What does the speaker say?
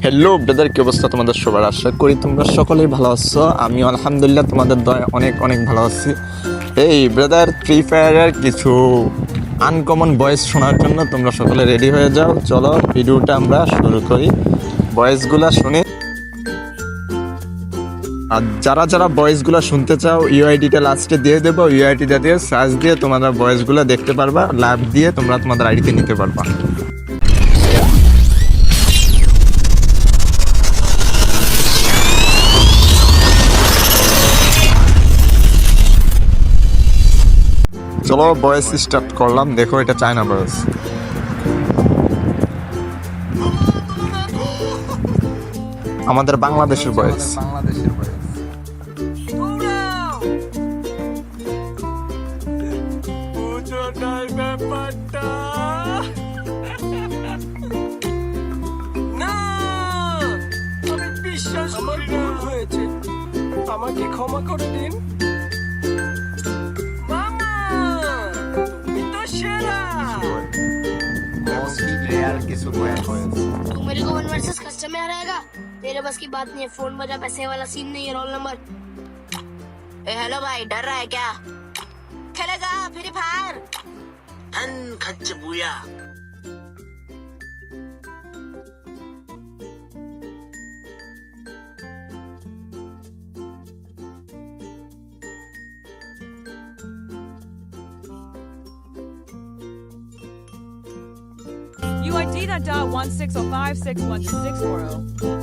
Hello brother, কি অবস্থা তোমাদের সবার? আশা করি তোমরা সকলেই ভালো আছো। আমি আলহামদুলিল্লাহ তোমাদের দয় অনেক অনেক ভালো আছি। এই ব্রাদার, ফ্রি ফায়ারের কিছু আনকমন ভয়েস শোনার জন্য তোমরা সকলে রেডি হয়ে যাও। চলো ভিডিওটা আমরা শুরু করি। ভয়েসগুলো শুনে, আর যারা যারা ভয়েসগুলো শুনতে চাও ইউআইডিটা লাস্টে দিয়ে দেবো। ইউআইডিটা দিয়ে সার্চ দিয়ে তোমরা ভয়েসগুলো দেখতে পারবা, লাইভ দিয়ে তোমরা তোমাদের আইডিতে নিতে পারবা। চলো ভয়েস স্টার্ট করলাম। দেখো, এটা চায়না ভয়েস। আমাদের বাংলাদেশের ভয়েস। আমার ভুল হয়েছে, আমাকে ক্ষমা করে দিন। মামা, তুমি তো সেরা। तू मेरे को वन वर्सेस कस्टम में हराएगा? तेरे बस की बात नहीं है। फोन बजा, पैसे वाला सीन नहीं है। Roll number. ए हेलो भाई, डर रहा है क्या? खेलेगा फ्री फायर? धन खच्च बुया। UID.160561264.